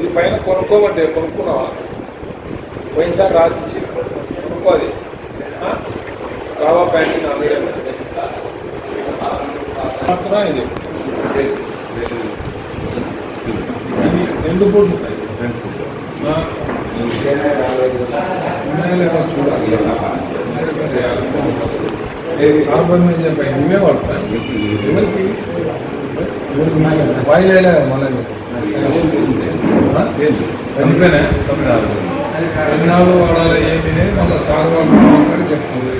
ఇది పైన కొనుక్కోమంటే కొనుక్కున్నావా? పోయినసారి రాసిచ్చి కొనుక్కోది రావా ప్యాంట్ 100 ఇది 2 పూట్లు చూడాలి. నువ్వే పడతాను ఎవరికి వాయిల్ వేయలే మళ్ళీ చనిపోయినా 14 వాడాలి ఏమి మళ్ళీ సార్ వాళ్ళు మాట్లాడి చెప్తాను.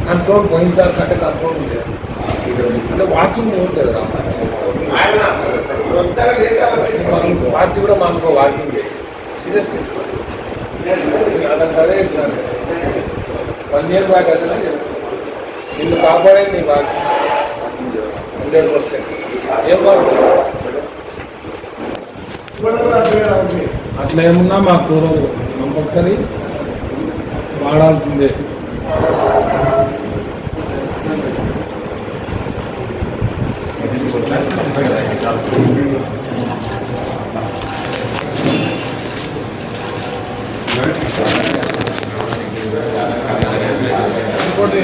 కంట్రోల్ పోయినసారి కంటే కంట్రోల్ ఉండేది అంటే వాకింగ్ ఉంటుంది రా పార్టీ కూడా మాకు వాకింగ్ సీరియస్ అదే 1 year బ్యాక్ అదే నిన్ను కాపాడేది నీ వాకింగ్ 100%. ఏం వాడుతుంది అట్లా ఏమున్నా మాకు కుదరదు, కంపల్సరీ వాడాల్సిందే. ఇంకోటి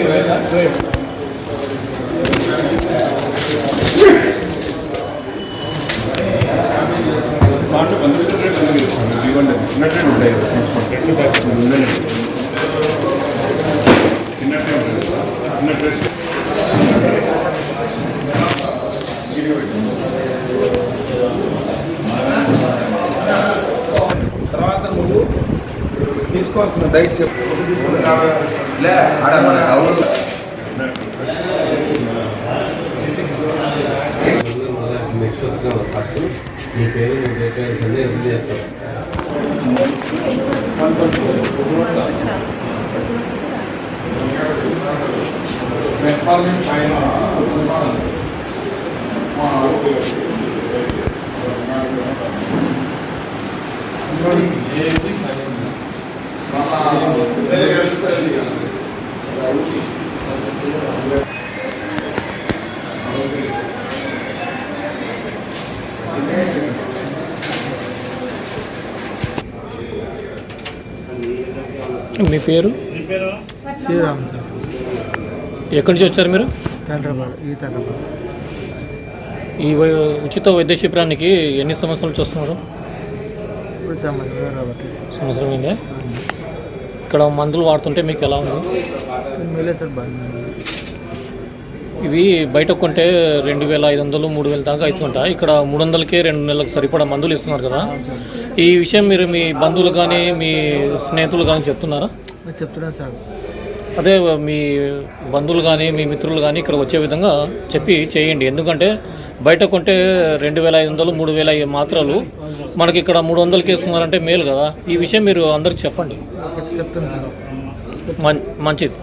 తర్వాత నువ్వు తీసుకోవాల్సిన డైట్ చెప్పు. మీ పేరు చేస్తారు మీ పేరు? శ్రీరామ్ సార్. ఎక్కడి నుంచి వచ్చారు మీరు? ఈ ఉచిత వైద్య శిబిరానికి ఎన్ని సంవత్సరాల నుంచి వస్తున్నారు? సంవత్సరం అయిందే. ఇక్కడ మందులు వాడుతుంటే మీకు ఎలా ఉంది? ఇవి బయట కొంటే 2500 3000 దాకా అవుతుంటాయి. ఇక్కడ 300కే 2 నెలలకు సరిపడా మందులు ఇస్తున్నారు కదా. ఈ విషయం మీరు మీ బంధువులు కానీ మీ స్నేహితులు కానీ చెప్తున్నారా? చెప్తున్నా సార్. అదే మీ బంధువులు కానీ మీ మిత్రులు కానీ ఇక్కడ వచ్చే విధంగా చెప్పి చేయండి. ఎందుకంటే బయట కొంటే 2500 3000 మాత్రలు మనకి ఇక్కడ 300కి ఇస్తున్నారంటే మేలు కదా. ఈ విషయం మీరు అందరికి చెప్పండి. చెప్తాను సార్. మంచిది.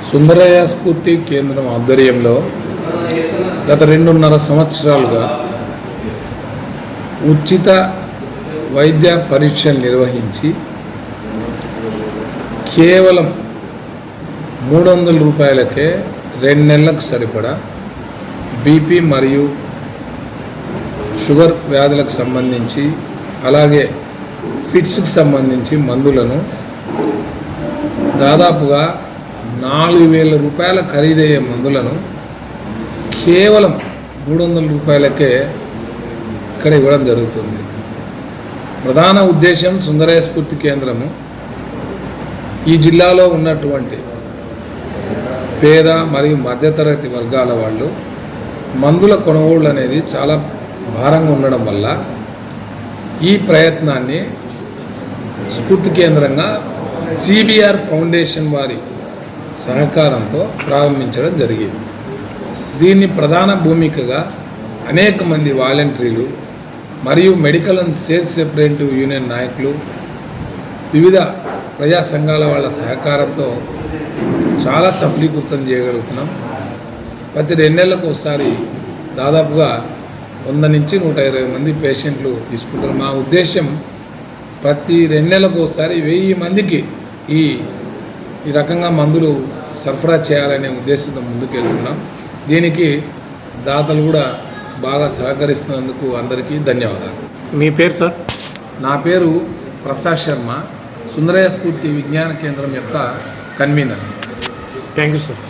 సుందరయ్య స్ఫూర్తి కేంద్రం ఆధ్వర్యంలో గత 2.5 సంవత్సరాలుగా ఉచిత వైద్య పరీక్షలు నిర్వహించి కేవలం 300 రూపాయలకే 2 నెలలకు సరిపడా బీపీ మరియు షుగర్ వ్యాధులకు సంబంధించి అలాగే ఫిట్స్కి సంబంధించి మందులను దాదాపుగా 4000 రూపాయల ఖరీదయ్యే మందులను కేవలం 300 రూపాయలకే ఇక్కడ ఇవ్వడం జరుగుతుంది. ప్రధాన ఉద్దేశం సుందరయ్య స్ఫూర్తి కేంద్రము ఈ జిల్లాలో ఉన్నటువంటి పేద మరియు మధ్యతరగతి వర్గాల వాళ్ళు మందుల కొనుగోళ్ళు అనేది చాలా భారంగా ఉండడం వల్ల ఈ ప్రయత్నాన్ని స్ఫూర్తి కేంద్రంగా సిబిఆర్ ఫౌండేషన్ వారి సహకారంతో ప్రారంభించడం జరిగింది. దీన్ని ప్రధాన భూమికగా అనేక మంది వాలంటీర్లు మరియు medical and sales representative union నాయకులు వివిధ ప్రజా సంఘాల వాళ్ళ సహకారంతో చాలా సఫలీకృతం చేయగలుగుతున్నాం. ప్రతి 2 నెలలకు ఒకసారి దాదాపుగా 100 నుంచి 120 మంది పేషెంట్లు తీసుకుంటారు. మా ఉద్దేశం ప్రతి 2 నెలలకు ఒకసారి 1000 మందికి ఈ రకంగా మందులు సరఫరా చేయాలనే ఉద్దేశంతో ముందుకు వెళ్తున్నాం. దీనికి దాతలు కూడా బాగా సహకరిస్తున్నందుకు అందరికీ ధన్యవాదాలు. మీ పేరు సార్? నా పేరు ప్రసాద్ శర్మ, సుందరయ్య స్ఫూర్తి విజ్ఞాన కేంద్రం యొక్క కన్వీనర్. Thank you sir.